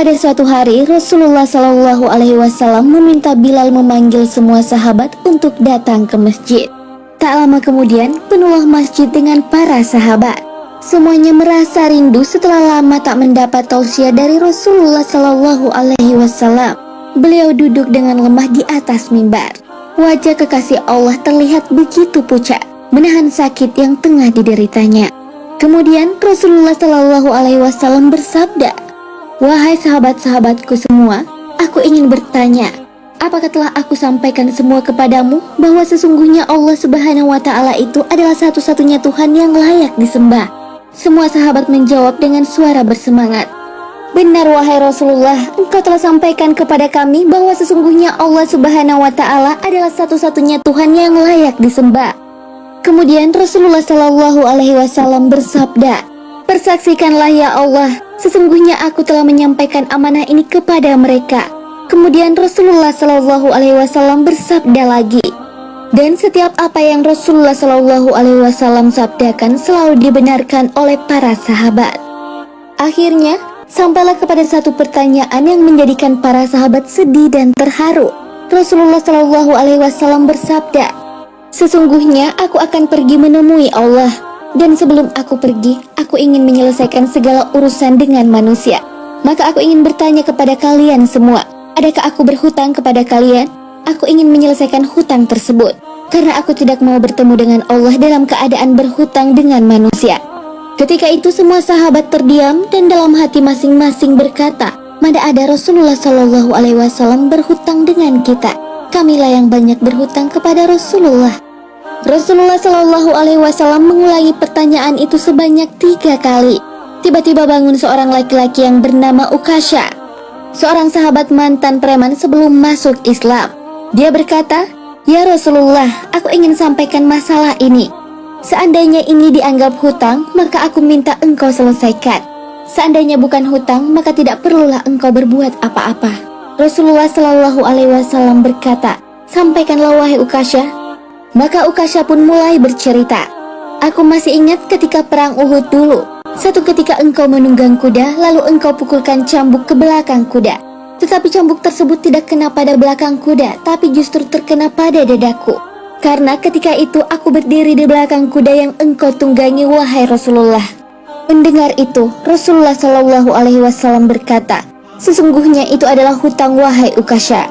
Pada suatu hari, Rasulullah Shallallahu Alaihi Wasallam meminta Bilal memanggil semua sahabat untuk datang ke masjid. Tak lama kemudian, penuhlah masjid dengan para sahabat. Semuanya merasa rindu setelah lama tak mendapat tausiah dari Rasulullah Shallallahu Alaihi Wasallam. Beliau duduk dengan lemah di atas mimbar. Wajah kekasih Allah terlihat begitu pucat, menahan sakit yang tengah dideritanya. Kemudian Rasulullah Shallallahu Alaihi Wasallam bersabda, "Wahai sahabat-sahabatku semua, aku ingin bertanya, apakah telah aku sampaikan semua kepadamu bahwa sesungguhnya Allah Subhanahu wa Ta'ala itu adalah satu-satunya Tuhan yang layak disembah?" Semua sahabat menjawab dengan suara bersemangat, "Benar wahai Rasulullah, engkau telah sampaikan kepada kami bahwa sesungguhnya Allah Subhanahu wa Ta'ala adalah satu-satunya Tuhan yang layak disembah." Kemudian Rasulullah Shallallahu Alaihi Wasallam bersabda, "Persaksikanlah ya Allah, sesungguhnya aku telah menyampaikan amanah ini kepada mereka." Kemudian Rasulullah Shallallahu Alaihi Wasallam bersabda lagi, dan setiap apa yang Rasulullah Shallallahu Alaihi Wasallam sabdakan selalu dibenarkan oleh para sahabat. Akhirnya sampailah kepada satu pertanyaan yang menjadikan para sahabat sedih dan terharu. Rasulullah Shallallahu Alaihi Wasallam bersabda, "Sesungguhnya aku akan pergi menemui Allah, dan sebelum aku pergi, aku ingin menyelesaikan segala urusan dengan manusia. Maka aku ingin bertanya kepada kalian semua, adakah aku berhutang kepada kalian? Aku ingin menyelesaikan hutang tersebut, karena aku tidak mau bertemu dengan Allah dalam keadaan berhutang dengan manusia." Ketika itu semua sahabat terdiam dan dalam hati masing-masing berkata, "Mana ada Rasulullah Shallallahu Alaihi Wasallam berhutang dengan kita? Kamilah yang banyak berhutang kepada Rasulullah." Rasulullah Shallallahu Alaihi Wasallam mengulangi pertanyaan itu sebanyak 3 kali. Tiba-tiba bangun seorang laki-laki yang bernama Ukasha, seorang sahabat mantan preman sebelum masuk Islam. Dia berkata, "Ya Rasulullah, aku ingin sampaikan masalah ini. Seandainya ini dianggap hutang, maka aku minta engkau selesaikan. Seandainya bukan hutang, maka tidak perlulah engkau berbuat apa-apa." Rasulullah Shallallahu Alaihi Wasallam berkata, "Sampaikanlah wahai Ukasha." Maka Ukasha pun mulai bercerita, "Aku masih ingat ketika perang Uhud dulu. Satu ketika engkau menunggang kuda, lalu engkau pukulkan cambuk ke belakang kuda. Tetapi cambuk tersebut tidak kena pada belakang kuda, tapi justru terkena pada dadaku. Karena ketika itu aku berdiri di belakang kuda yang engkau tunggangi wahai Rasulullah." Mendengar itu, Rasulullah Shallallahu Alaihi Wasallam berkata, "Sesungguhnya itu adalah hutang wahai Ukasha.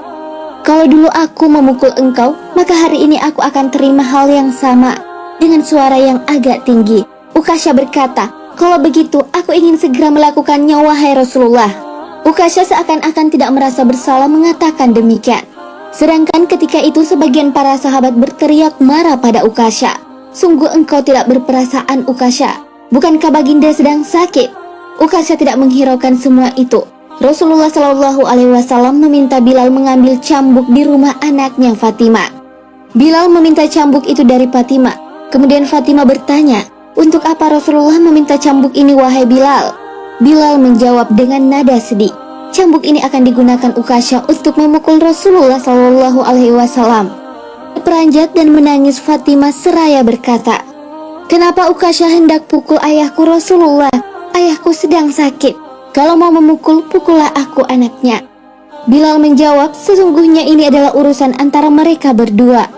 Kalau dulu aku memukul engkau, maka hari ini aku akan terima hal yang sama." Dengan suara yang agak tinggi, Ukasha berkata, "Kalau begitu, aku ingin segera melakukannya wahai Rasulullah." Ukasha seakan-akan tidak merasa bersalah mengatakan demikian. Sedangkan ketika itu sebagian para sahabat berteriak marah pada Ukasha, "Sungguh engkau tidak berperasaan Ukasha. Bukankah baginda sedang sakit?" Ukasha tidak menghiraukan semua itu. Rasulullah Shallallahu Alaihi Wasallam meminta Bilal mengambil cambuk di rumah anaknya Fatimah. Bilal meminta cambuk itu dari Fatimah. Kemudian Fatimah bertanya, "Untuk apa Rasulullah meminta cambuk ini wahai Bilal?" Bilal menjawab dengan nada sedih, "Cambuk ini akan digunakan Ukasha untuk memukul Rasulullah Shallallahu Alaihi Wasallam." Peranjat dan menangis Fatimah seraya berkata, "Kenapa Ukasha hendak pukul ayahku Rasulullah? Ayahku sedang sakit. Kalau mau memukul, pukullah aku anaknya." Bilal menjawab, "Sesungguhnya ini adalah urusan antara mereka berdua."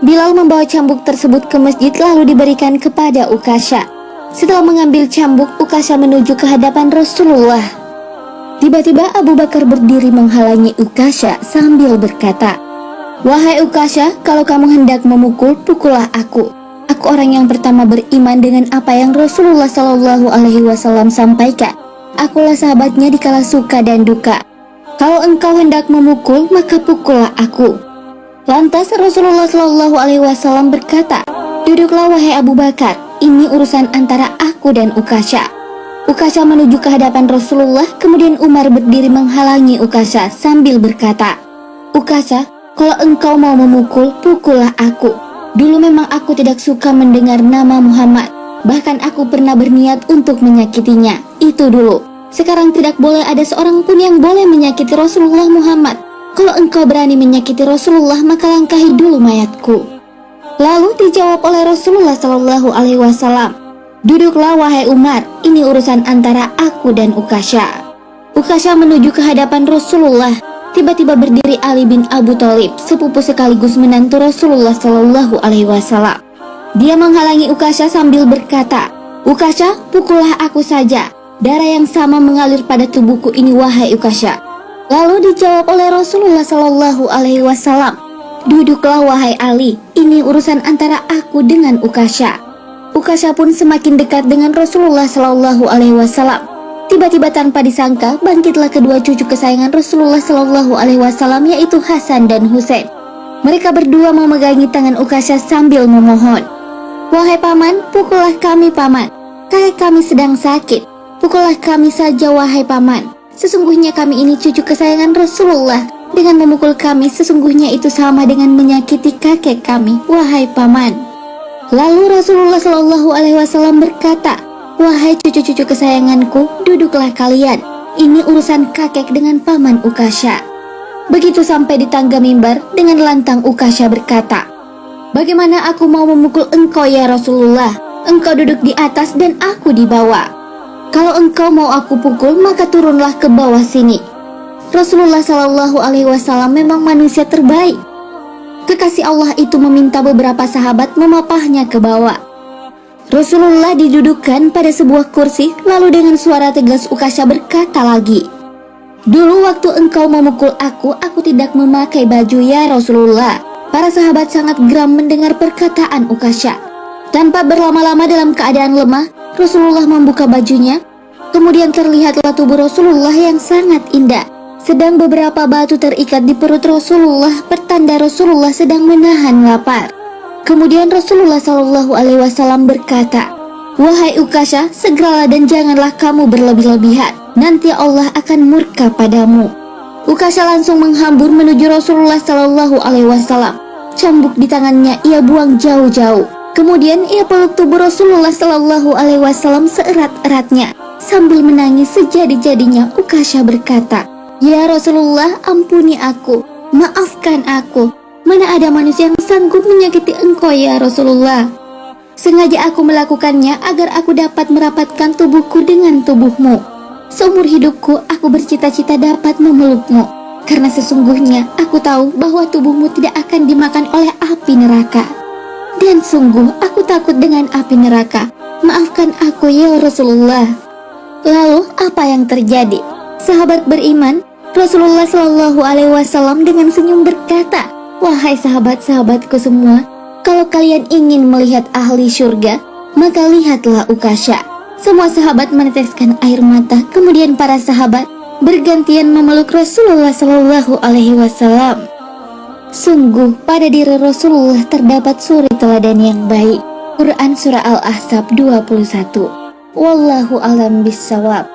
Bilal membawa cambuk tersebut ke masjid lalu diberikan kepada Ukasha. Setelah mengambil cambuk, Ukasha menuju ke hadapan Rasulullah. Tiba-tiba Abu Bakar berdiri menghalangi Ukasha sambil berkata, "Wahai Ukasha, kalau kamu hendak memukul, pukullah aku. Aku orang yang pertama beriman dengan apa yang Rasulullah Shallallahu Alaihi Wasallam sampaikan. Akulah sahabatnya di kala suka dan duka. Kalau engkau hendak memukul, maka pukullah aku." Lantas Rasulullah Shallallahu Alaihi Wasallam berkata, "Duduklah wahai Abu Bakar, ini urusan antara aku dan Ukasha." Ukasha menuju ke hadapan Rasulullah, kemudian Umar berdiri menghalangi Ukasha sambil berkata, "Ukasha, kalau engkau mau memukul, pukullah aku. Dulu memang aku tidak suka mendengar nama Muhammad. Bahkan aku pernah berniat untuk menyakitinya. Itu dulu. Sekarang tidak boleh ada seorang pun yang boleh menyakiti Rasulullah Muhammad. Kalau engkau berani menyakiti Rasulullah, maka langkahi dulu mayatku." Lalu dijawab oleh Rasulullah Shallallahu Alaihi Wasallam, "Duduklah wahai Umar, ini urusan antara aku dan Ukasha." Ukasha menuju ke hadapan Rasulullah. Tiba-tiba berdiri Ali bin Abu Thalib, sepupu sekaligus menantu Rasulullah Shallallahu Alaihi Wasallam. Dia menghalangi Ukasha sambil berkata, "Ukasha, pukullah aku saja. Darah yang sama mengalir pada tubuhku ini, wahai Ukasha." Lalu dijawab oleh Rasulullah Shallallahu Alaihi Wasallam, "Duduklah wahai Ali, ini urusan antara aku dengan Ukasha." Ukasha pun semakin dekat dengan Rasulullah Shallallahu Alaihi Wasallam. Tiba-tiba tanpa disangka bangkitlah kedua cucu kesayangan Rasulullah Shallallahu Alaihi Wasallam, yaitu Hasan dan Husain. Mereka berdua memegangi tangan Ukasha sambil memohon, "Wahai paman, pukullah kami paman. Kakek kami sedang sakit. Pukullah kami saja wahai paman. Sesungguhnya kami ini cucu kesayangan Rasulullah. Dengan memukul kami sesungguhnya itu sama dengan menyakiti kakek kami, wahai paman." Lalu Rasulullah Shallallahu Alaihi Wasallam berkata, "Wahai cucu-cucu kesayanganku, duduklah kalian. Ini urusan kakek dengan paman Ukasha." Begitu sampai di tangga mimbar, dengan lantang Ukasha berkata, "Bagaimana aku mau memukul engkau ya Rasulullah? Engkau duduk di atas dan aku di bawah. Kalau engkau mau aku pukul, maka turunlah ke bawah sini." Rasulullah Shallallahu Alaihi Wasallam memang manusia terbaik. Kekasih Allah itu meminta beberapa sahabat memapahnya ke bawah. Rasulullah didudukkan pada sebuah kursi, lalu dengan suara tegas Ukasha berkata lagi, "Dulu waktu engkau memukul aku tidak memakai baju ya Rasulullah." Para sahabat sangat geram mendengar perkataan Ukasha. Tanpa berlama-lama dalam keadaan lemah, Rasulullah membuka bajunya. Kemudian terlihatlah tubuh Rasulullah yang sangat indah. Sedang beberapa batu terikat di perut Rasulullah, pertanda Rasulullah sedang menahan lapar. Kemudian Rasulullah Shallallahu Alaihi Wasallam berkata, "Wahai Ukasha, segeralah dan janganlah kamu berlebih-lebihan. Nanti Allah akan murka padamu." Ukasha langsung menghambur menuju Rasulullah Shallallahu Alaihi Wasallam. Cambuk di tangannya ia buang jauh-jauh. Kemudian ia peluk tubuh Rasulullah Shallallahu Alaihi Wasallam seerat-eratnya. Sambil menangis sejadi-jadinya, Ukasha berkata, "Ya Rasulullah, ampuni aku, maafkan aku. Mana ada manusia yang sanggup menyakiti engkau ya Rasulullah. Sengaja aku melakukannya agar aku dapat merapatkan tubuhku dengan tubuhmu. Seumur hidupku aku bercita-cita dapat memelukmu. Karena sesungguhnya aku tahu bahwa tubuhmu tidak akan dimakan oleh api neraka. Dan sungguh aku takut dengan api neraka. Maafkan aku ya Rasulullah." Lalu apa yang terjadi? Sahabat beriman, Rasulullah Shallallahu Alaihi Wasallam dengan senyum berkata, "Wahai sahabat-sahabatku semua, kalau kalian ingin melihat ahli surga, maka lihatlah Ukasha." Semua sahabat meneteskan air mata. Kemudian para sahabat bergantian memeluk Rasulullah Shallallahu Alaihi Wasallam. Sungguh pada diri Rasulullah terdapat suri teladan yang baik. Quran Surah Al-Ahzab 21. Wallahu a'lam bishawab.